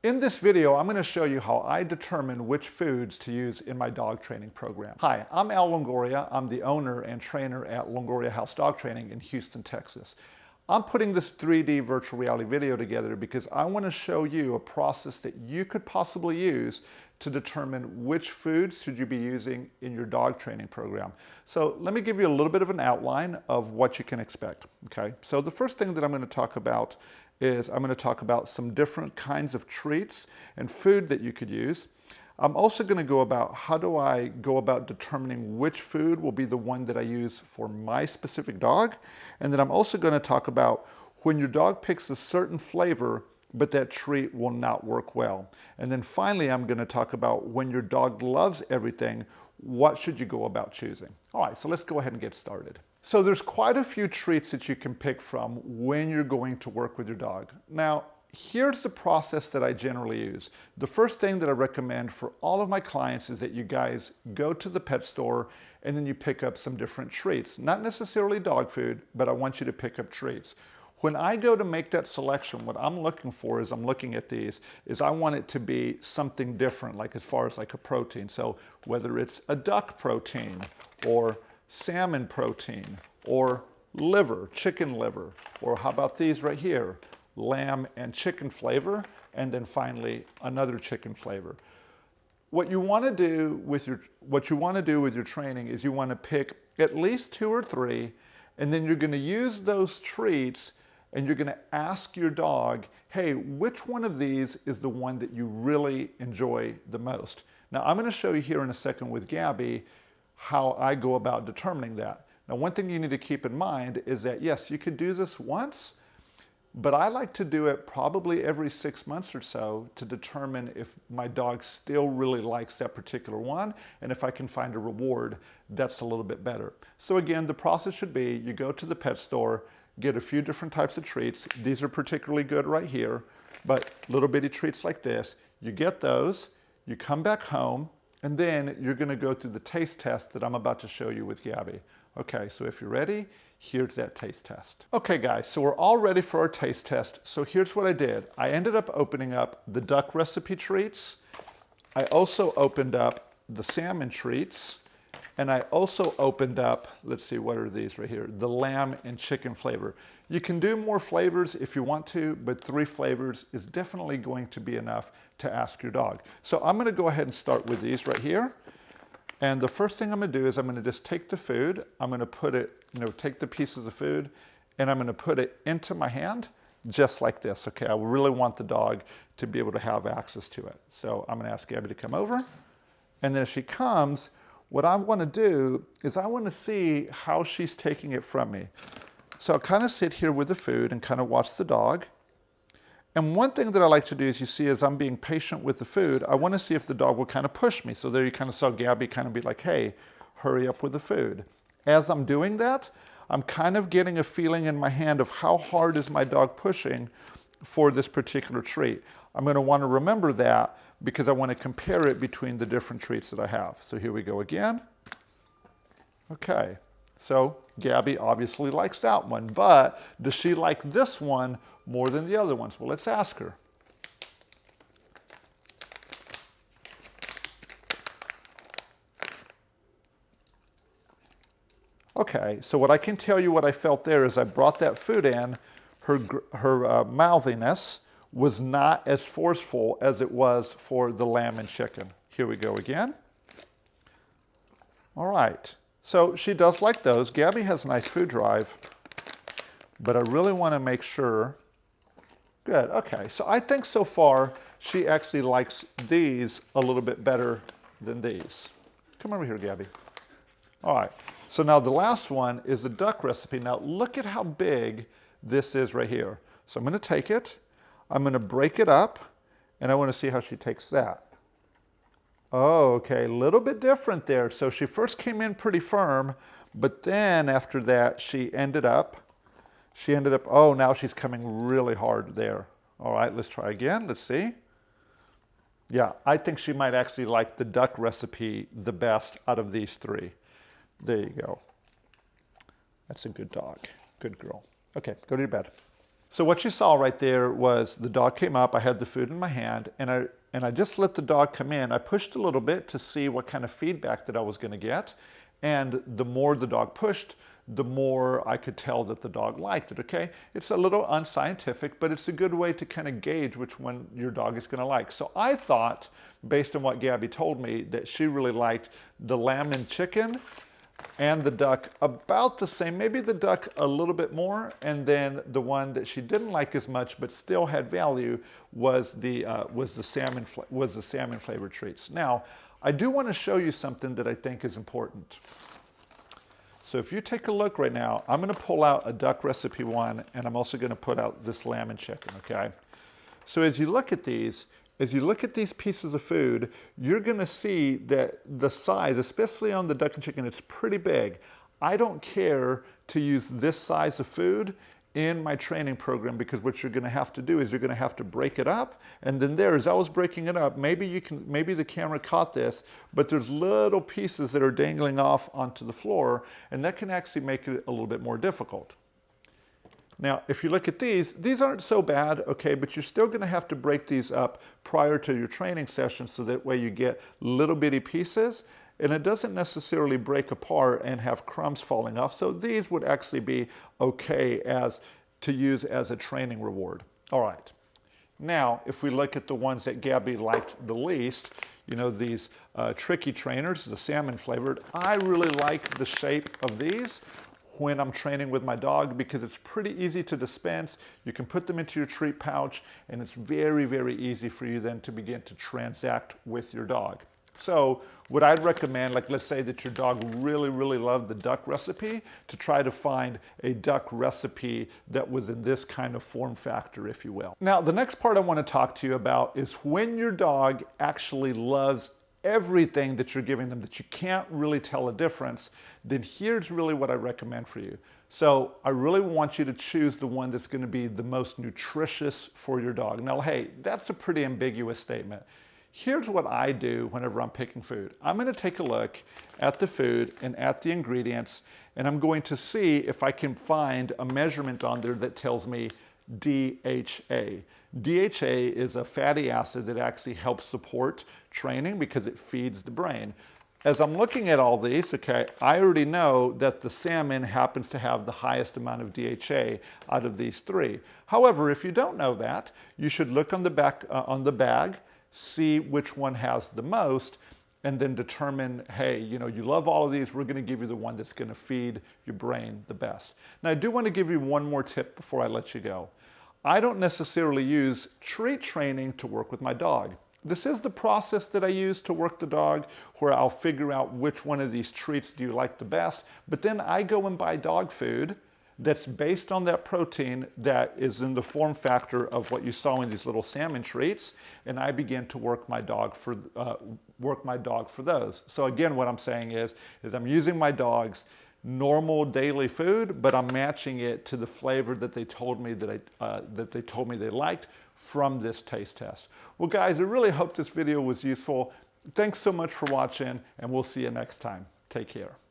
In this video, I'm going to show you how I determine which foods to use in my dog training program. Hi, I'm Al Longoria. I'm the owner and trainer at Longoriahaus Dog Training in Houston, Texas. I'm putting this 3D virtual reality video together because I want to show you a process that you could possibly use to determine which foods should you be using in your dog training program. So let me give you a little bit of an outline of what you can expect. Okay, so the first thing that I'm going to talk about is I'm going to talk about some different kinds of treats and food that you could use. I'm also going to go about how do I go about determining which food will be the one that I use for my specific dog. And then I'm also going to talk about when your dog picks a certain flavor, but that treat will not work well. And then finally, I'm going to talk about when your dog loves everything, what should you go about choosing? All right, so let's go ahead and get started. So there's quite a few treats that you can pick from when you're going to work with your dog. Now, here's the process that I generally use. The first thing that I recommend for all of my clients is that you guys go to the pet store and then you pick up some different treats. Not necessarily dog food, but I want you to pick up treats. When I go to make that selection, what I'm looking for is I'm looking at these, is I want it to be something different, like as far as like a protein. So whether it's a duck protein or salmon protein or liver, chicken liver, or how about these right here, lamb and chicken flavor, and then finally another chicken flavor. What you want to do with your training is you want to pick at least 2 or 3, and then you're going to use those treats and you're going to ask your dog, hey, which one of these is the one that you really enjoy the most? Now, I'm going to show you here in a second with Gabby how I go about determining that. Now, one thing you need to keep in mind is that, yes, you could do this once, but I like to do it probably every 6 months or so to determine if my dog still really likes that particular one, and if I can find a reward that's a little bit better. So again, the process should be you go to the pet store, get a few different types of treats. These are particularly good right here, but little bitty treats like this. You get those, you come back home, and then you're going to go through the taste test that I'm about to show you with Gabby. Okay, so if you're ready, here's that taste test. Okay guys, so we're all ready for our taste test. So here's what I did. I ended up opening up the duck recipe treats. I also opened up the salmon treats. And I also opened up, let's see, what are these right here? The lamb and chicken flavor. You can do more flavors if you want to, but 3 flavors is definitely going to be enough to ask your dog. So I'm gonna go ahead and start with these right here. And the first thing I'm gonna do is I'm gonna just take the food, I'm gonna put it, take the pieces of food, and I'm gonna put it into my hand, just like this, okay? I really want the dog to be able to have access to it. So I'm gonna ask Gabby to come over, and then if she comes, what I want to do is I want to see how she's taking it from me. So I'll kind of sit here with the food and kind of watch the dog. And one thing that I like to do is you see as I'm being patient with the food, I want to see if the dog will kind of push me. So there you kind of saw Gabby kind of be like, hey, hurry up with the food. As I'm doing that, I'm kind of getting a feeling in my hand of how hard is my dog pushing for this particular treat. I'm going to want to remember that because I want to compare it between the different treats that I have. So here we go again. Okay, so Gabby obviously likes that one, but does she like this one more than the other ones? Well, let's ask her. Okay, so what I can tell you what I felt there is I brought that food in, her mouthiness was not as forceful as it was for the lamb and chicken. Here we go again. All right, so she does like those. Gabby has nice food drive, but I really want to make sure. Good, okay, so I think so far she actually likes these a little bit better than these. Come over here, Gabby. All right, so now the last one is the duck recipe. Now look at how big this is right here. So I'm going to take it. I'm going to break it up, and I want to see how she takes that. Oh, okay, a little bit different there. So she first came in pretty firm, but then after that, she ended up, oh, now she's coming really hard there. All right, let's try again. Let's see. Yeah, I think she might actually like the duck recipe the best out of these 3. There you go. That's a good dog. Good girl. Okay, go to your bed. So what you saw right there was the dog came up, I had the food in my hand, and I just let the dog come in. I pushed a little bit to see what kind of feedback that I was going to get. And the more the dog pushed, the more I could tell that the dog liked it, okay? It's a little unscientific, but it's a good way to kind of gauge which one your dog is going to like. So I thought, based on what Gabby told me, that she really liked the lamb and chicken and the duck about the same, maybe the duck a little bit more, and then the one that she didn't like as much but still had value was the salmon flavored treats. Now, I do want to show you something that I think is important. So if you take a look right now, I'm going to pull out a duck recipe one, and I'm also going to put out this lamb and chicken, okay? So as you look at these pieces of food, you're going to see that the size, especially on the duck and chicken, it's pretty big. I don't care to use this size of food in my training program, because what you're going to have to do is you're going to have to break it up. And then there, as I was breaking it up, maybe the camera caught this, but there's little pieces that are dangling off onto the floor, and that can actually make it a little bit more difficult. Now, if you look at these aren't so bad, okay, but you're still going to have to break these up prior to your training session, so that way you get little bitty pieces, and it doesn't necessarily break apart and have crumbs falling off. So these would actually be okay to use as a training reward. All right. Now, if we look at the ones that Gabby liked the least, you know, these tricky trainers, the salmon flavored, I really like the shape of these when I'm training with my dog, because it's pretty easy to dispense. You can put them into your treat pouch, and it's very, very easy for you then to begin to transact with your dog. So what I'd recommend, like let's say that your dog really, really loved the duck recipe, to try to find a duck recipe that was in this kind of form factor, if you will. Now, the next part I want to talk to you about is when your dog actually loves everything that you're giving them, that you can't really tell a difference, then here's really what I recommend for you. So I really want you to choose the one that's going to be the most nutritious for your dog. Now, hey, that's a pretty ambiguous statement. Here's what I do whenever I'm picking food. I'm going to take a look at the food and at the ingredients, and I'm going to see if I can find a measurement on there that tells me DHA. DHA is a fatty acid that actually helps support training because it feeds the brain. As I'm looking at all these, okay, I already know that the salmon happens to have the highest amount of DHA out of these three. However, if you don't know that, you should look on the back on the bag, see which one has the most, and then determine, hey, you know, you love all of these, we're going to give you the one that's going to feed your brain the best. Now, I do want to give you one more tip before I let you go. I don't necessarily use treat training to work with my dog. This is the process that I use to work the dog, where I'll figure out which one of these treats do you like the best, but then I go and buy dog food that's based on that protein that is in the form factor of what you saw in these little salmon treats, and I begin to work my dog for those. So again, what I'm saying is I'm using my dog's normal daily food, but I'm matching it to the flavor that they told me they liked from this taste test. Well, guys, I really hope this video was useful. Thanks so much for watching, and we'll see you next time. Take care.